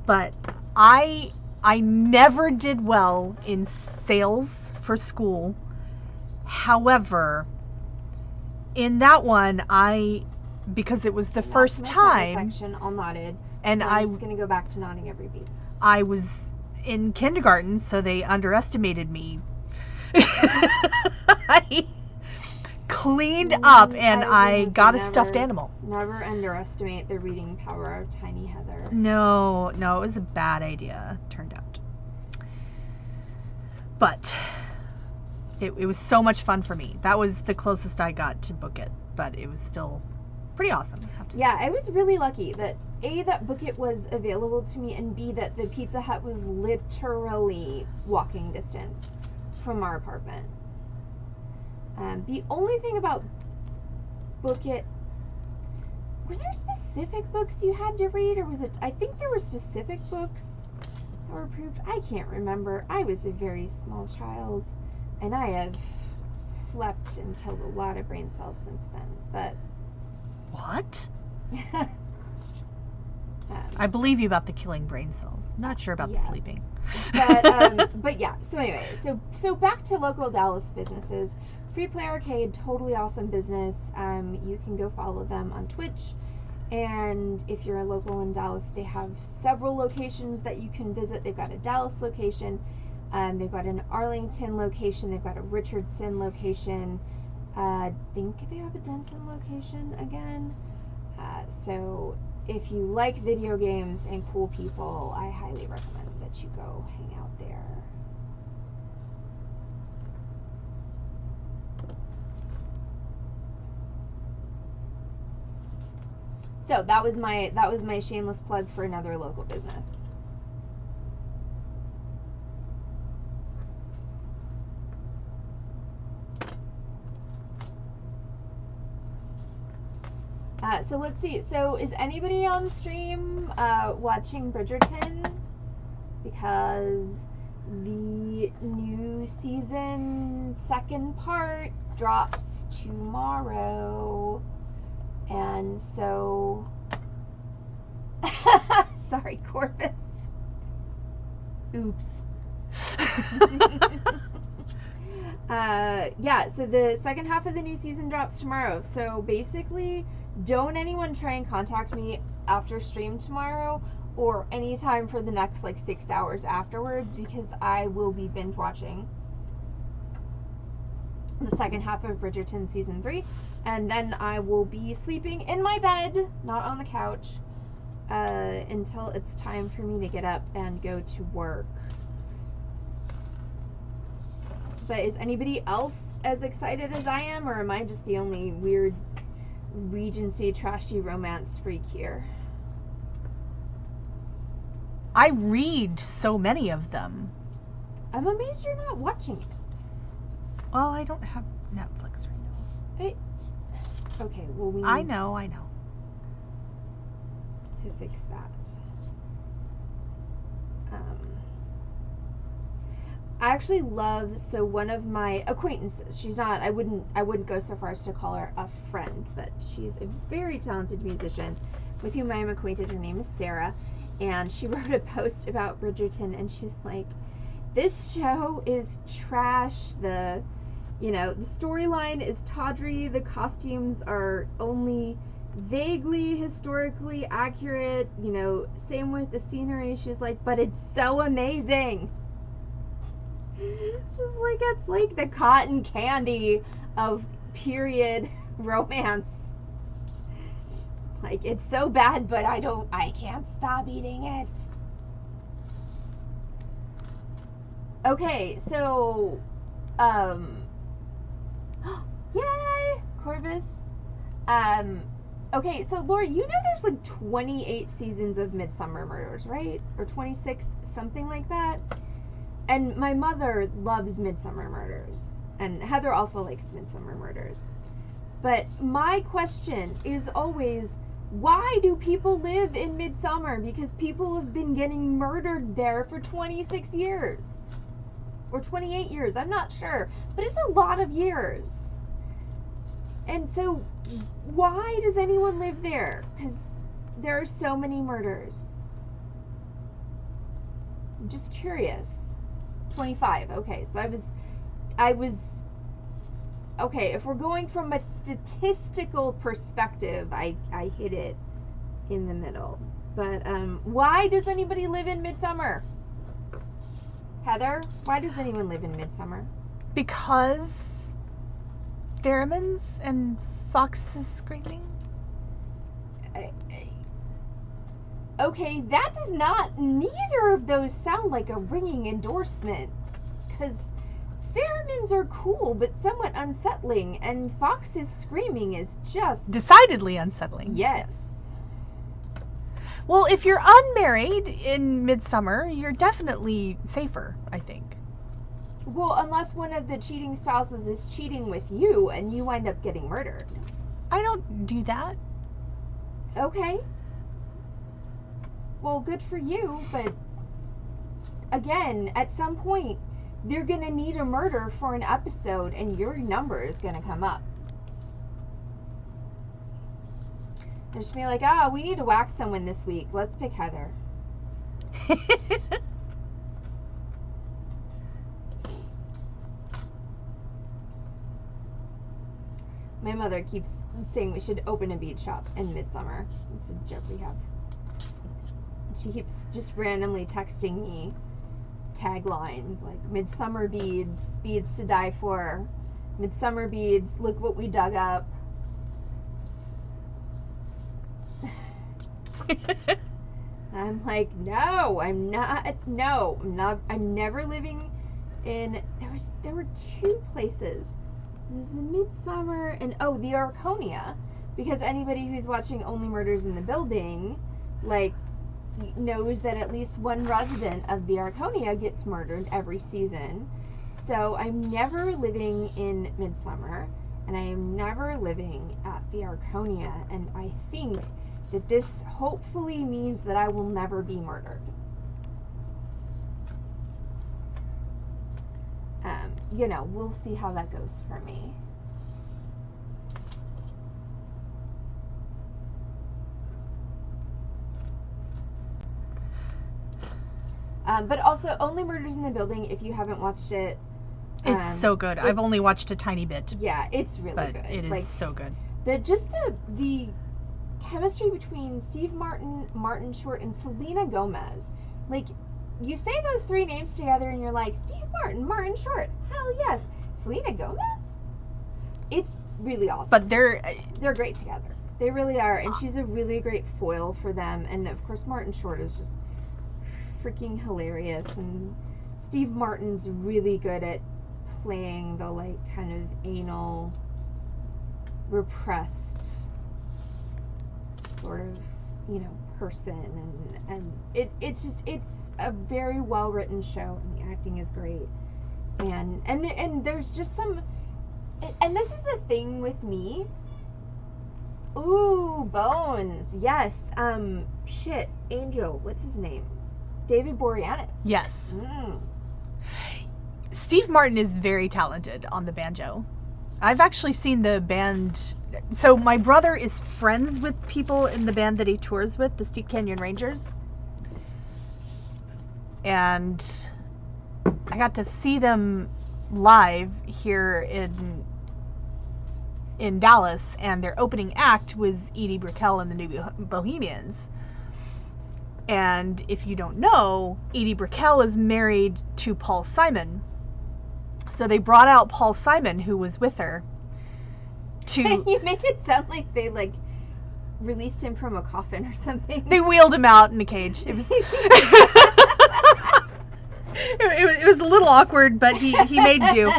But I never did well in sales for school. However, in that one, because it was the first time, section all knotted, and so I'm just going to go back to knotting every bead. I was in kindergarten, so they underestimated me. I cleaned up, and I got a stuffed animal. Never underestimate the reading power of tiny Heather. No, it was a bad idea, turned out. But it was so much fun for me. That was the closest I got to Book It, but it was still pretty awesome, I have to say. Yeah, I was really lucky that A, that Book It was available to me, and B, that the Pizza Hut was literally walking distance from our apartment. The only thing about Book It, were there specific books you had to read, or was it, I think there were specific books that were approved. I can't remember. I was a very small child, and I have slept and killed a lot of brain cells since then, but... What? I believe you about the killing brain cells. Not sure about the sleeping. But yeah, so anyway, so back to local Dallas businesses. Free Play Arcade, totally awesome business. You can go follow them on Twitch And if you're local in Dallas, they have several locations that you can visit. They've got a Dallas location, they've got an Arlington location, they've got a Richardson location. I think they have a Denton location again. So if you like video games and cool people, I highly recommend that you go hang out there. So that was my shameless plug for another local business. So let's see. So is anybody on stream watching Bridgerton? Because the new season second part drops tomorrow. And so sorry, Corvus. Oops. Yeah, so the second half of the new season drops tomorrow. So basically, don't anyone try and contact me after stream tomorrow or anytime for the next like 6 hours afterwards, because I will be binge watching the second half of Bridgerton season 3, and then I will be sleeping in my bed, not on the couch, until it's time for me to get up and go to work. But is anybody else as excited as I am, or am I just the only weird Regency trashy romance freak here? I read so many of them. I'm amazed you're not watching it. Well, I don't have Netflix right now. Okay, well we need I know. to fix that. I actually love, so one of my acquaintances, she's not, I wouldn't go so far as to call her a friend, but she's a very talented musician with whom I am acquainted. Her name is Sarah, and she wrote a post about Bridgerton, and she's like, this show is trash, the storyline is tawdry, the costumes are only vaguely historically accurate, same with the scenery. She's like, but it's so amazing. She's like, it's like the cotton candy of period romance. Like, it's so bad, but I can't stop eating it. Okay, so, yay, Corvus. Okay, so Laura, you know there's like 28 seasons of Midsummer Murders, right? Or 26, something like that. And my mother loves Midsummer Murders, and Heather also likes Midsummer Murders. But my question is always, why do people live in Midsummer? Because people have been getting murdered there for 26 years. Or 28 years, I'm not sure. But it's a lot of years. And so, why does anyone live there? Because there are so many murders. I'm just curious. 25. Okay, so I was okay, if we're going from a statistical perspective, I hit it in the middle. But why does anybody live in Midsummer? Heather, why does anyone live in Midsummer? Because theremins and foxes screaming. Okay, that does not, neither of those sound like a ringing endorsement. Because theremins are cool, but somewhat unsettling, and foxes screaming is just... decidedly unsettling. Yes. Well, if you're unmarried in Midsummer, you're definitely safer, I think. Well, unless one of the cheating spouses is cheating with you, and you wind up getting murdered. I don't do that. Okay. Well, good for you, but again, at some point, they're gonna need a murder for an episode, and your number is gonna come up. They're just gonna be like, we need to whack someone this week. Let's pick Heather. My mother keeps saying we should open a bead shop in Midsummer. It's a joke we have. She keeps just randomly texting me taglines like Midsummer beads, beads to die for, Midsummer beads, look what we dug up. I'm like, no, I'm not. No, I'm not. I'm never living in. There were two places. There's the Midsummer and the Arconia, because anybody who's watching Only Murders in the Building, like, knows that at least one resident of the Arconia gets murdered every season. So I'm never living in Midsummer, and I am never living at the Arconia, and I think that this hopefully means that I will never be murdered. We'll see how that goes for me. But also, Only Murders in the Building, if you haven't watched it, It's so good. I've only watched a tiny bit. Yeah, it's really but good. It is so good. The chemistry between Steve Martin, Martin Short, and Selena Gomez. Like, you say those three names together and you're like, Steve Martin, Martin Short, hell yes. Selena Gomez? It's really awesome. But they're great together. They really are. And she's a really great foil for them. And of course, Martin Short is just freaking hilarious. And Steve Martin's really good at playing the, like, kind of anal, repressed sort of, person. And it's a very well written show, and the acting is great. And there's just some, and this is the thing with me. Ooh, Bones. Yes. Angel. What's his name? David Boreanaz. Yes. Mm. Steve Martin is very talented on the banjo. I've actually seen the band. So my brother is friends with people in the band that he tours with, the Steep Canyon Rangers. And I got to see them live here in Dallas, and their opening act was Edie Brickell and the New Bohemians. And if you don't know, Edie Brickell is married to Paul Simon. So they brought out Paul Simon, who was with her, to... You make it sound like they, like, released him from a coffin or something. They wheeled him out in a cage. It was... it was a little awkward, but he made do.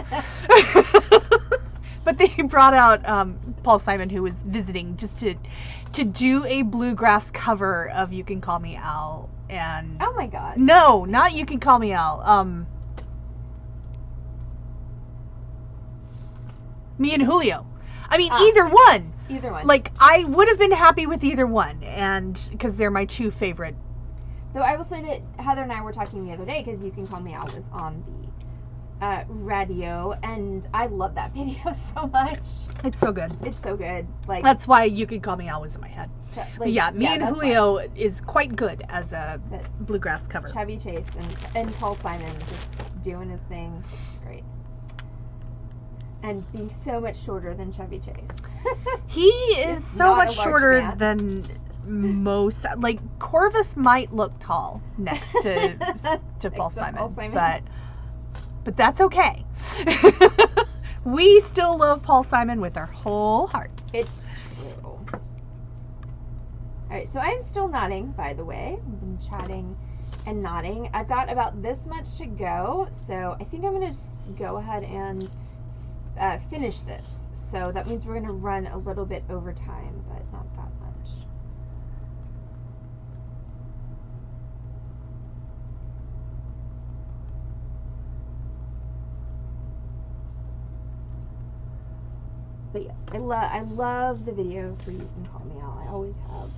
But they brought out Paul Simon, who was visiting, just to do a bluegrass cover of You Can Call Me Al. And oh my god. No, not You Can Call Me Al. Me and Julio. I mean, either one. Either one. Like, I would have been happy with either one, and because they're my two favorite. Though I will say that Heather and I were talking the other day, because You Can Call Me Al was on the radio, and I love that video so much. It's so good. It's so good. Like, that's why You Can Call Me Al was in my head. Like, yeah, Me and Julio is quite good as a bluegrass cover. Chevy Chase and Paul Simon just doing his thing. It's great. And being so much shorter than Chevy Chase. He is so much shorter than most. Like, Corvus might look tall next to Paul Simon, but that's okay. We still love Paul Simon with our whole hearts. It's true. Alright, so I'm still nodding, by the way. I've been chatting and nodding. I've got about this much to go, so I think I'm going to just go ahead and finish this. So that means we're going to run a little bit over time, but not that much. But yes, I love the video for You Can Call Me Al. I always have.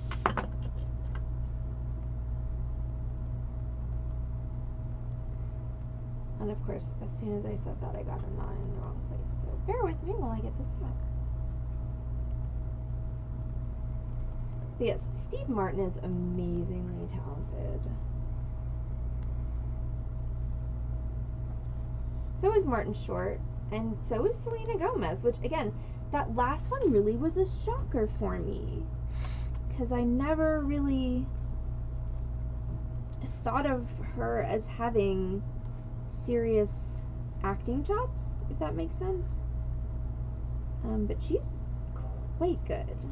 And of course, as soon as I said that, I got a knot in the wrong place. So bear with me while I get this back. But yes, Steve Martin is amazingly talented. So is Martin Short, and so is Selena Gomez, which again, that last one really was a shocker for me. Because I never really thought of her as having serious acting chops, if that makes sense. But she's quite good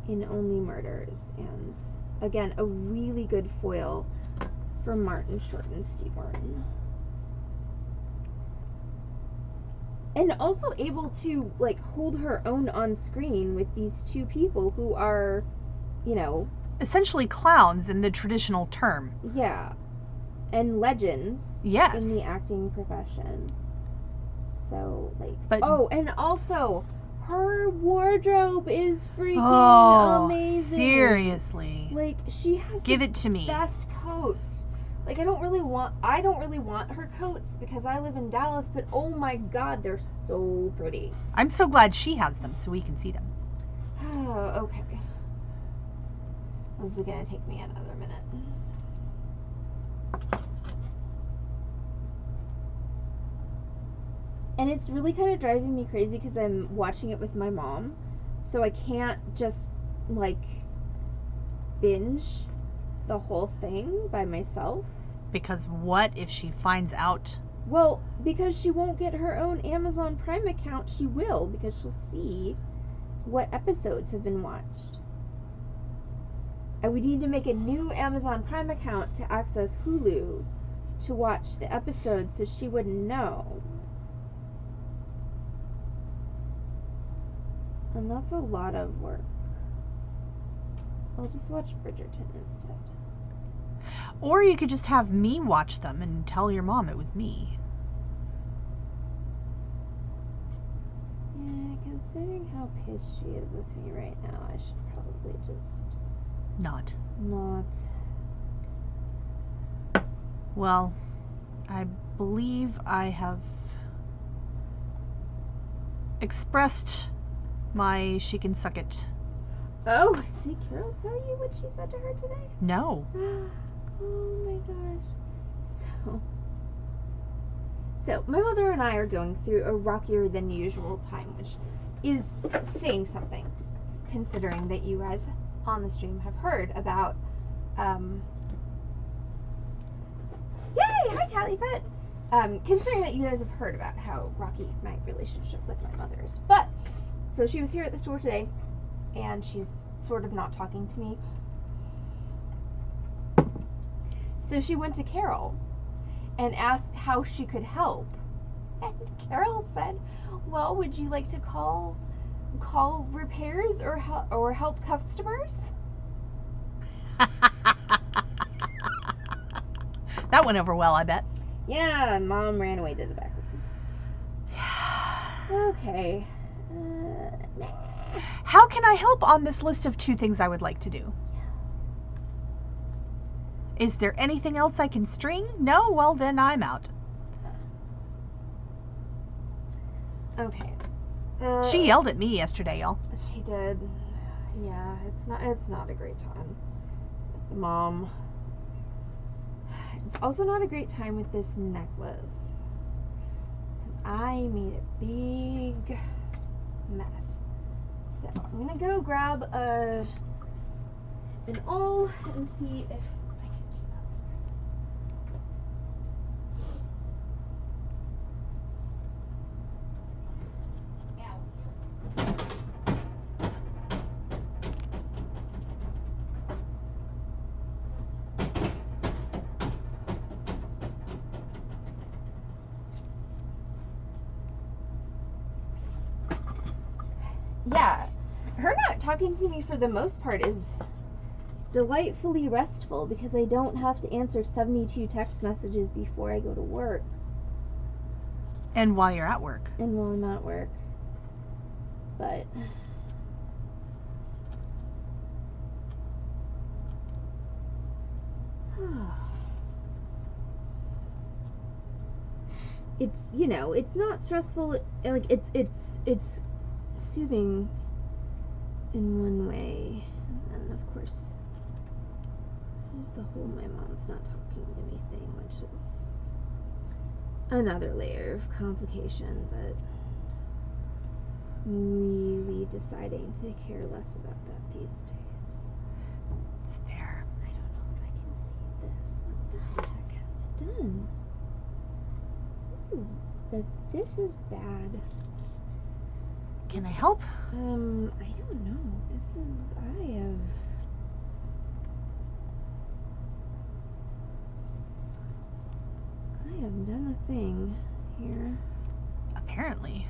in Only Murders, and again, a really good foil for Martin Short and Steve Martin. And also able to, like, hold her own on screen with these two people who are, you know... essentially clowns in the traditional term. Yeah. And legends. Yes. In the acting profession. So, like... But, oh, and also, her wardrobe is freaking amazing. Seriously. Like, she has Give the it to me. best coats. Like, I don't really want her coats because I live in Dallas, but oh my god, they're so pretty. I'm so glad she has them so we can see them. Oh, okay. This is gonna take me another minute. And it's really kind of driving me crazy because I'm watching it with my mom, so I can't just, like, binge the whole thing by myself. Because what if she finds out? Well, because she won't get her own Amazon Prime account, she will, because she'll see what episodes have been watched. And we need to make a new Amazon Prime account to access Hulu to watch the episodes so she wouldn't know. And that's a lot of work. I'll just watch Bridgerton instead. Or you could just have me watch them and tell your mom it was me. Yeah, considering how pissed she is with me right now, I should probably just... Not. Well, I believe I have expressed my she can suck it. Oh, did Carol tell you what she said to her today? No. Oh my gosh. So my mother and I are going through a rockier than usual time, which is saying something, considering that you guys on the stream have heard about, yay! Hi, Tallyfoot! Considering that you guys have heard about how rocky my relationship with my mother is. But, so she was here at the store today, and she's sort of not talking to me. So she went to Carol and asked how she could help. And Carol said, well, would you like to call repairs or help customers? That went over well, I bet. Yeah, Mom ran away to the back room. Okay. How can I help on this list of 2 things I would like to do? Is there anything else I can string? No? Well, then I'm out. Okay. She yelled at me yesterday, y'all. She did. Yeah, it's not a great time. Mom. It's also not a great time with this necklace. Because I made a big mess. So I'm gonna go grab an awl and see if I can do that. Yeah, her not talking to me for the most part is delightfully restful because I don't have to answer 72 text messages before I go to work. And while you're at work. And while I'm at work. But it's, you know, it's not stressful, like it's soothing in one way. And then of course there's the whole my mom's not talking to me thing, which is another layer of complication, but really deciding to care less about that these days. It's fair. I don't know if I can see this. What the heck have I done? This is bad. Can I help? I don't know. I have done a thing here. Apparently.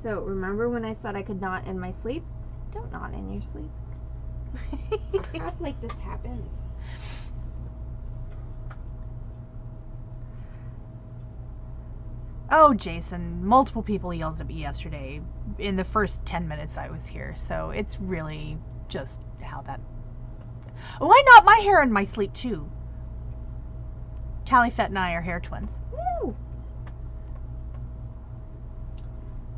So remember when I said I could knot in my sleep? Don't knot in your sleep. Crap like this happens. Oh, Jason, multiple people yelled at me yesterday in the first 10 minutes I was here, so it's really just how that... Oh, I knot my hair in my sleep, too. Tallifet and I are hair twins. Woo!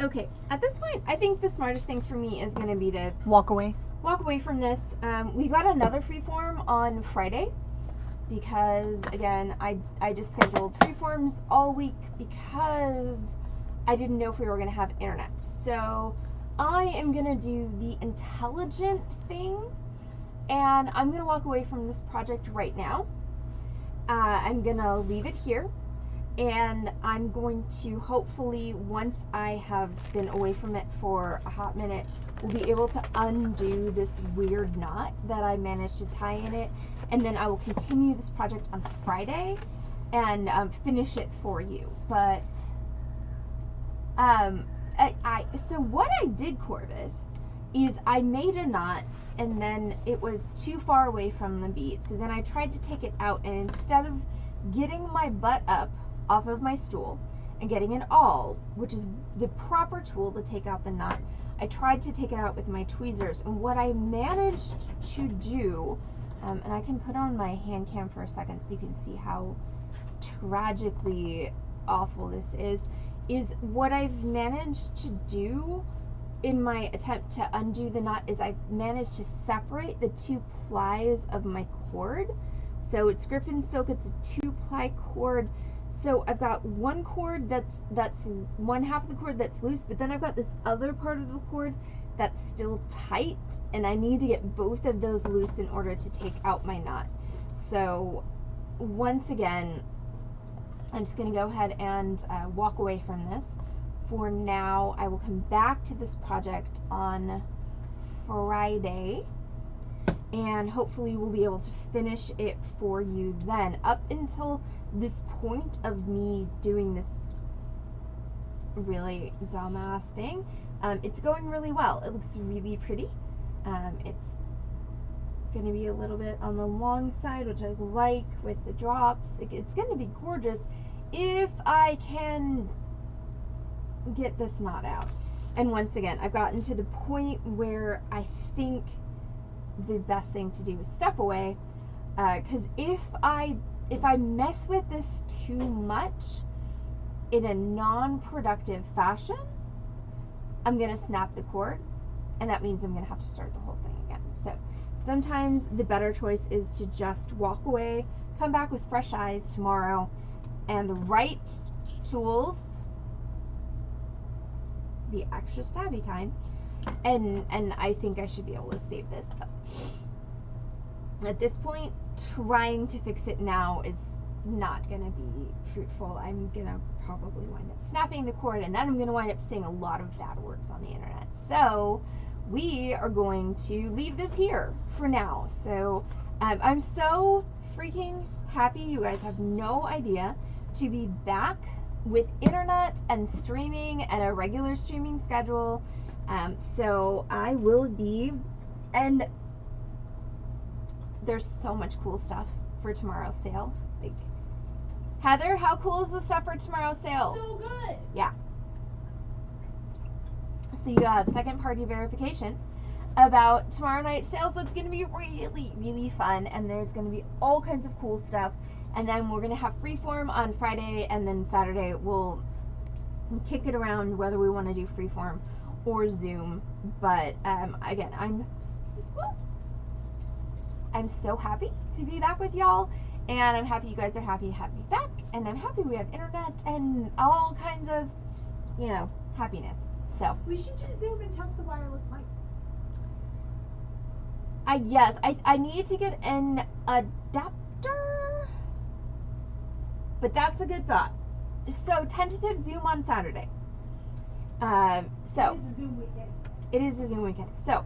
Okay, at this point, I think the smartest thing for me is going to be to Walk away. walk away from this. We got another Freeform on Friday because, again, I just scheduled Freeforms all week because I didn't know if we were going to have internet. So I am going to do the intelligent thing, and I'm going to walk away from this project right now. I'm going to leave it here, and I'm going to hopefully, once I have been away from it for a hot minute, we'll be able to undo this weird knot that I managed to tie in it, and then I will continue this project on Friday and finish it for you. But so what I did, Corvus, is I made a knot, and then it was too far away from the bead, so then I tried to take it out, and instead of getting my butt up off of my stool and getting an awl, which is the proper tool to take out the knot, I tried to take it out with my tweezers. And what I managed to do, and I can put on my hand cam for a second so you can see how tragically awful this is what I've managed to do in my attempt to undo the knot is I've managed to separate the two plies of my cord. So it's Griffin silk, it's a 2-ply cord. So I've got one cord that's one half of the cord that's loose, but then I've got this other part of the cord that's still tight, and I need to get both of those loose in order to take out my knot. So once again, I'm just going to go ahead and walk away from this. For now, I will come back to this project on Friday, and hopefully we'll be able to finish it for you then. Up until this point of me doing this really dumbass thing, it's going really well. It looks really pretty. It's going to be a little bit on the long side, which I like, with the drops. It's going to be gorgeous if I can get this knot out. And once again, I've gotten to the point where I think the best thing to do is step away, because if I mess with this too much in a non-productive fashion, I'm gonna snap the cord, and that means I'm gonna have to start the whole thing again. So sometimes the better choice is to just walk away, come back with fresh eyes tomorrow, and the right tools, the extra stabby kind, and I think I should be able to save this. But at this point, trying to fix it now is not going to be fruitful. I'm going to probably wind up snapping the cord, and then I'm going to wind up saying a lot of bad words on the internet. So we are going to leave this here for now. So I'm so freaking happy, you guys have no idea, to be back with internet and streaming and a regular streaming schedule. So I will be, and there's so much cool stuff for tomorrow's sale. Like, Heather, how cool is the stuff for tomorrow's sale? So good. Yeah. So you have second party verification about tomorrow night's sale, so it's going to be really, really fun, and there's going to be all kinds of cool stuff. And then we're going to have Freeform on Friday, and then Saturday we'll kick it around whether we want to do Freeform or Zoom. But again, I'm so happy to be back with y'all, And I'm happy you guys are happy to have me back. And I'm happy we have internet and all kinds of, you know, happiness. So. We should use Zoom and test the wireless mics. Yes, I need to get an adapter. But that's a good thought. So, tentative Zoom on Saturday. So. It is a Zoom weekend. It is a Zoom weekend. So,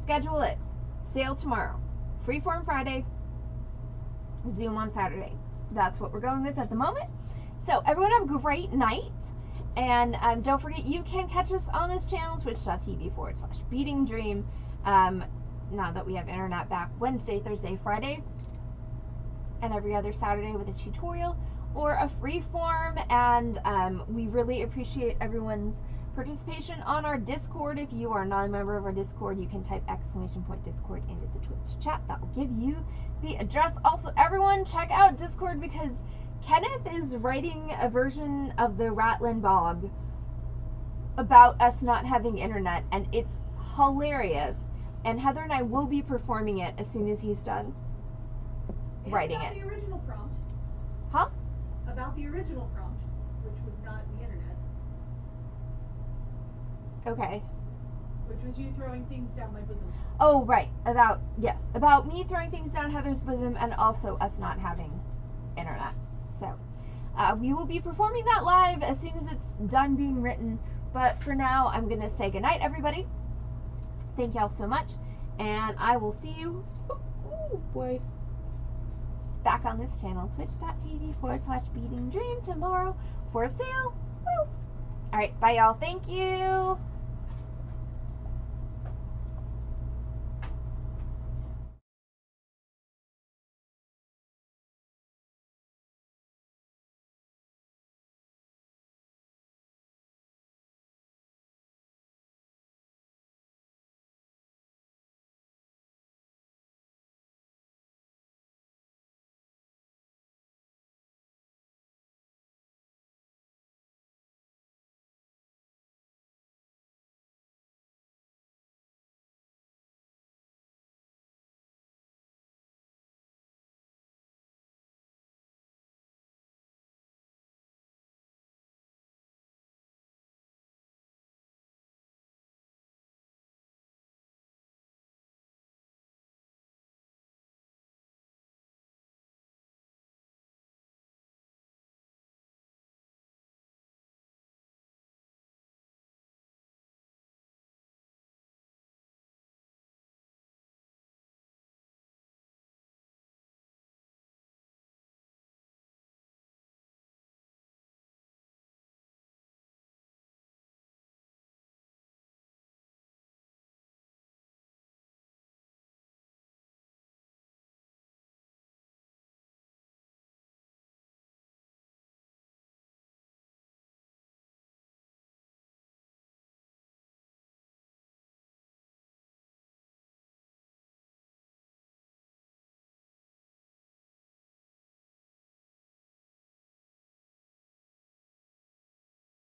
schedule is sale tomorrow, Freeform Friday, Zoom on Saturday. That's what we're going with at the moment. So, everyone have a great night. And don't forget, you can catch us on this channel, twitch.tv/Beading Dream. Now that we have internet back Wednesday, Thursday, Friday, and every other Saturday with a tutorial or a Freeform. And we really appreciate everyone's participation on our Discord. If you are not a member of our Discord, you can type !Discord into the Twitch chat. That will give you the address. Also, everyone check out Discord because Kenneth is writing a version of the Ratlin Bog about us not having internet, and it's hilarious. And Heather and I will be performing it as soon as he's done writing it. The original prompt. Huh? About the original prompt, which was not the internet. Okay. Which was you throwing things down my bosom. Oh, right. About me throwing things down Heather's bosom and also us not having internet. So, we will be performing that live as soon as it's done being written. But for now, I'm going to say goodnight, everybody. Thank y'all so much. And I will see you, back on this channel, twitch.tv/Beading Dream tomorrow for sale. Woo! Alright, bye y'all. Thank you.